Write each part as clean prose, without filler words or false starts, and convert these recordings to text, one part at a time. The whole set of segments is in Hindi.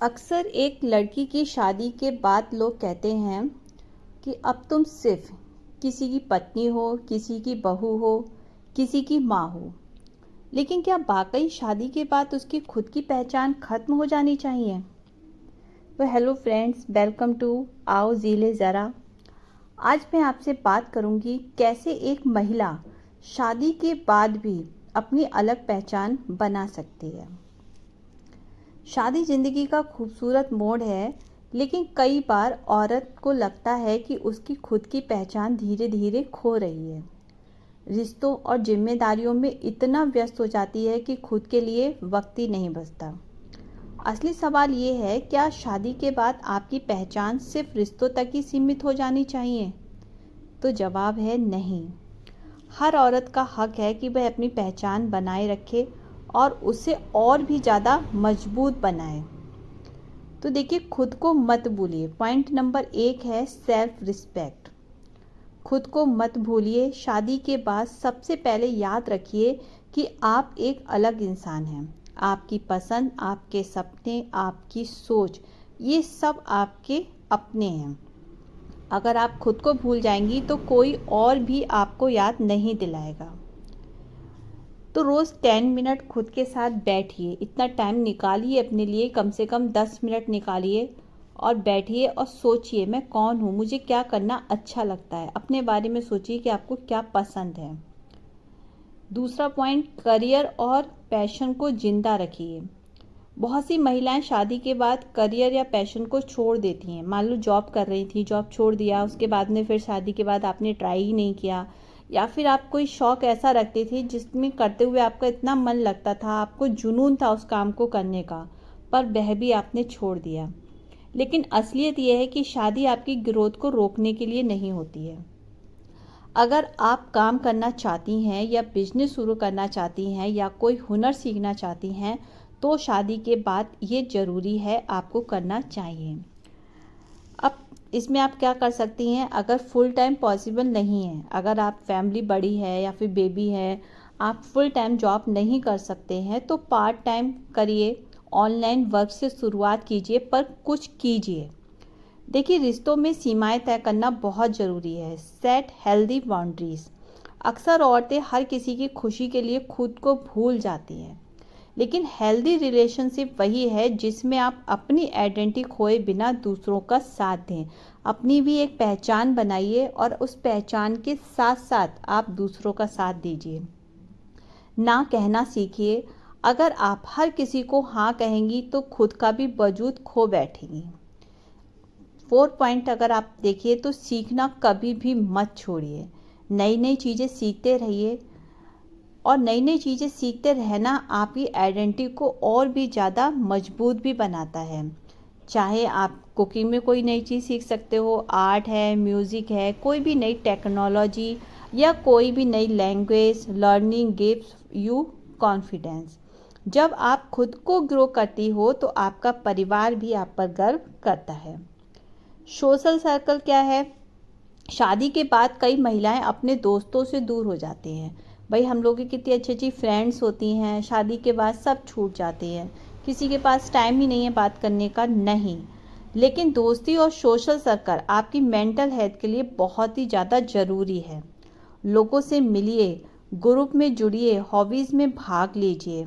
अक्सर एक लड़की की शादी के बाद लोग कहते हैं कि अब तुम सिर्फ किसी की पत्नी हो, किसी की बहू हो, किसी की माँ हो। लेकिन क्या वाकई शादी के बाद उसकी खुद की पहचान खत्म हो जानी चाहिए? तो हेलो फ्रेंड्स, वेलकम टू आओ जीले ज़रा। आज मैं आपसे बात करूंगी कैसे एक महिला शादी के बाद भी अपनी अलग पहचान बना सकती है। शादी ज़िंदगी का खूबसूरत मोड़ है, लेकिन कई बार औरत को लगता है कि उसकी खुद की पहचान धीरे धीरे खो रही है। रिश्तों और जिम्मेदारियों में इतना व्यस्त हो जाती है कि खुद के लिए वक्त ही नहीं बचता। असली सवाल ये है, क्या शादी के बाद आपकी पहचान सिर्फ रिश्तों तक ही सीमित हो जानी चाहिए? तो जवाब है नहीं। हर औरत का हक है कि वह अपनी पहचान बनाए रखे और उसे और भी ज़्यादा मजबूत बनाए। तो देखिए, खुद को मत भूलिए। पॉइंट नंबर 1 है सेल्फ रिस्पेक्ट। खुद को मत भूलिए। शादी के बाद सबसे पहले याद रखिए कि आप एक अलग इंसान हैं। आपकी पसंद, आपके सपने, आपकी सोच, ये सब आपके अपने हैं। अगर आप खुद को भूल जाएंगी तो कोई और भी आपको याद नहीं दिलाएगा। तो रोज़ 10 मिनट खुद के साथ बैठिए। इतना टाइम निकालिए अपने लिए, कम से कम 10 मिनट निकालिए और बैठिए और सोचिए, मैं कौन हूँ, मुझे क्या करना अच्छा लगता है। अपने बारे में सोचिए कि आपको क्या पसंद है। दूसरा पॉइंट, करियर और पैशन को जिंदा रखिए। बहुत सी महिलाएं शादी के बाद करियर या पैशन को छोड़ देती हैं। मान लो जॉब कर रही थी, जॉब छोड़ दिया, उसके बाद में फिर शादी के बाद आपने ट्राई ही नहीं किया, या फिर आप कोई शौक ऐसा रखती थी जिसमें करते हुए आपका इतना मन लगता था, आपको जुनून था उस काम को करने का, पर वह भी आपने छोड़ दिया। लेकिन असलियत यह है कि शादी आपकी ग्रोथ को रोकने के लिए नहीं होती है। अगर आप काम करना चाहती हैं या बिजनेस शुरू करना चाहती हैं या कोई हुनर सीखना चाहती हैं, तो शादी के बाद ये ज़रूरी है, आपको करना चाहिए। अब इसमें आप क्या कर सकती हैं? अगर फुल टाइम पॉसिबल नहीं है, अगर आप फैमिली बड़ी है या फिर बेबी है, आप फुल टाइम जॉब नहीं कर सकते हैं, तो पार्ट टाइम करिए। ऑनलाइन वर्क से शुरुआत कीजिए, पर कुछ कीजिए। देखिए, रिश्तों में सीमाएं तय करना बहुत ज़रूरी है। Set healthy boundaries. अक्सर औरतें हर किसी की खुशी के लिए खुद को भूल जाती हैं, लेकिन हेल्दी रिलेशनशिप वही है जिसमें आप अपनी आइडेंटिटी खोए बिना दूसरों का साथ दें। अपनी भी एक पहचान बनाइए और उस पहचान के साथ साथ आप दूसरों का साथ दीजिए। ना कहना सीखिए। अगर आप हर किसी को हाँ कहेंगी तो खुद का भी वजूद खो बैठेंगी। 4 पॉइंट अगर आप देखिए तो सीखना कभी भी मत छोड़िए। नई नई चीज़ें सीखते रहिए, और नई नई चीज़ें सीखते रहना आपकी आइडेंटिटी को और भी ज़्यादा मजबूत भी बनाता है। चाहे आप कुकिंग में कोई नई चीज़ सीख सकते हो, आर्ट है, म्यूज़िक है, कोई भी नई टेक्नोलॉजी या कोई भी नई language learning gives you confidence. जब आप खुद को ग्रो करती हो तो आपका परिवार भी आप पर गर्व करता है। सोशल सर्कल क्या है? शादी के बाद कई महिलाएं अपने दोस्तों से दूर हो जाती हैं। भाई, हम लोगों की कितनी अच्छी अच्छी फ्रेंड्स होती हैं, शादी के बाद सब छूट जाती हैं। किसी के पास टाइम ही नहीं है बात करने का, नहीं। लेकिन दोस्ती और सोशल सर्कल आपकी मेंटल हेल्थ के लिए बहुत ही ज़्यादा ज़रूरी है। लोगों से मिलिए, ग्रुप में जुड़िए, हॉबीज़ में भाग लीजिए।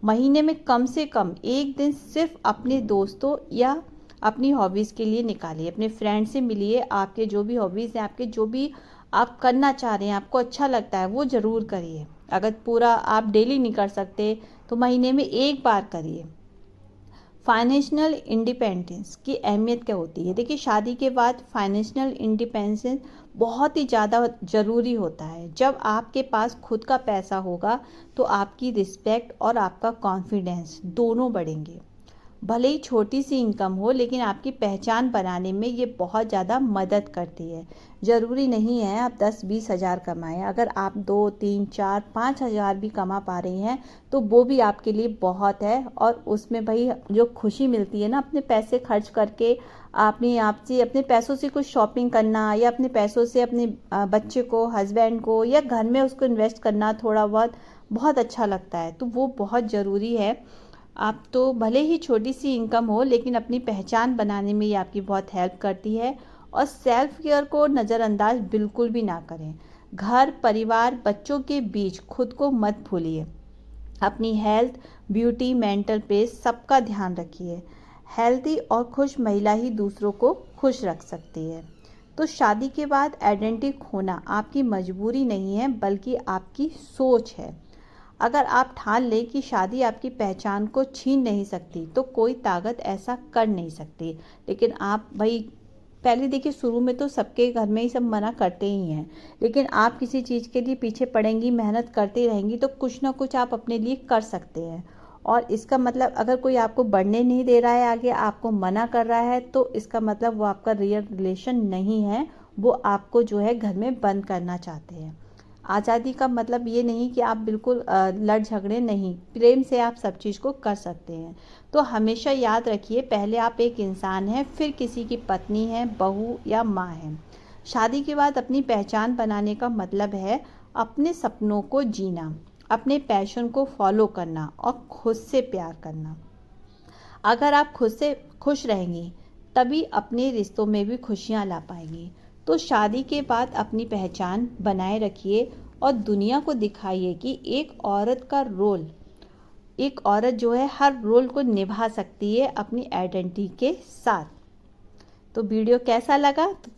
महीने में कम से कम एक दिन सिर्फ अपने दोस्तों या अपनी हॉबीज़ के लिए निकालिए। अपने फ्रेंड से मिलिए। आपके जो भी हॉबीज़ हैं, आपके जो भी आप करना चाह रहे हैं, आपको अच्छा लगता है, वो ज़रूर करिए। अगर पूरा आप डेली नहीं कर सकते तो महीने में एक बार करिए। फाइनेंशियल इंडिपेंडेंस की अहमियत क्या होती है? देखिए, शादी के बाद फाइनेंशियल इंडिपेंडेंस बहुत ही ज़्यादा ज़रूरी होता है। जब आपके पास खुद का पैसा होगा तो आपकी रिस्पेक्ट और आपका कॉन्फिडेंस दोनों बढ़ेंगे। भले ही छोटी सी इनकम हो, लेकिन आपकी पहचान बनाने में ये बहुत ज़्यादा मदद करती है। ज़रूरी नहीं है आप 10-20 हज़ार कमाएं। अगर आप 2, 3, 4, 5 हज़ार भी कमा पा रही हैं तो वो भी आपके लिए बहुत है। और उसमें भाई जो खुशी मिलती है ना, अपने पैसे खर्च करके अपने आप से, अपने पैसों से कुछ शॉपिंग करना, या अपने पैसों से अपने बच्चे को, हस्बैंड को, या घर में उसको इन्वेस्ट करना थोड़ा बहुत, बहुत अच्छा लगता है। तो वो बहुत ज़रूरी है। आप तो भले ही छोटी सी इनकम हो, लेकिन अपनी पहचान बनाने में ये आपकी बहुत हेल्प करती है। और सेल्फ केयर को नज़रअंदाज बिल्कुल भी ना करें। घर, परिवार, बच्चों के बीच खुद को मत भूलिए। अपनी हेल्थ, ब्यूटी, मेंटल पीस सबका ध्यान रखिए। हेल्दी और खुश महिला ही दूसरों को खुश रख सकती है। तो शादी के बाद आइडेंटिटी खोना आपकी मजबूरी नहीं है, बल्कि आपकी सोच है। अगर आप ठान लें कि शादी आपकी पहचान को छीन नहीं सकती, तो कोई ताकत ऐसा कर नहीं सकती। लेकिन आप भाई, पहले देखिए, शुरू में तो सबके घर में ही सब मना करते ही हैं, लेकिन आप किसी चीज़ के लिए पीछे पड़ेंगी, मेहनत करती रहेंगी, तो कुछ ना कुछ आप अपने लिए कर सकते हैं। और इसका मतलब, अगर कोई आपको बढ़ने नहीं दे रहा है आगे, आपको मना कर रहा है, तो इसका मतलब वो आपका रियल रिलेशन नहीं है, वो आपको जो है घर में बंद करना चाहते हैं। आज़ादी का मतलब ये नहीं कि आप बिल्कुल लड़ झगड़े नहीं, प्रेम से आप सब चीज़ को कर सकते हैं। तो हमेशा याद रखिए, पहले आप एक इंसान हैं, फिर किसी की पत्नी हैं, बहू या माँ हैं। शादी के बाद अपनी पहचान बनाने का मतलब है अपने सपनों को जीना, अपने पैशन को फॉलो करना और खुद से प्यार करना। अगर आप खुद से खुश रहेंगी, तभी अपने रिश्तों में भी खुशियाँ ला पाएंगी। तो शादी के बाद अपनी पहचान बनाए रखिए और दुनिया को दिखाइए कि एक औरत जो है हर रोल को निभा सकती है अपनी आइडेंटिटी के साथ। तो वीडियो कैसा लगा? तो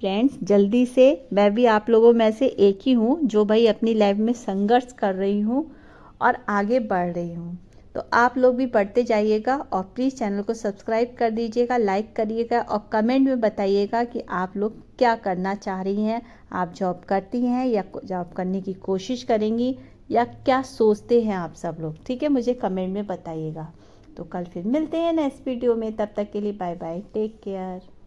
फ्रेंड्स, जल्दी से, मैं भी आप लोगों में से एक ही हूँ जो भाई अपनी लाइफ में संघर्ष कर रही हूँ और आगे बढ़ रही हूँ। तो आप लोग भी बढ़ते जाइएगा और प्लीज़ चैनल को सब्सक्राइब कर दीजिएगा, लाइक करिएगा और कमेंट में बताइएगा कि आप लोग क्या करना चाह रही हैं। आप जॉब करती हैं या जॉब करने की कोशिश करेंगी, या क्या सोचते हैं आप सब लोग? ठीक है, मुझे कमेंट में बताइएगा। तो कल फिर मिलते हैं नेक्स्ट वीडियो में। तब तक के लिए बाय बाय, टेक केयर।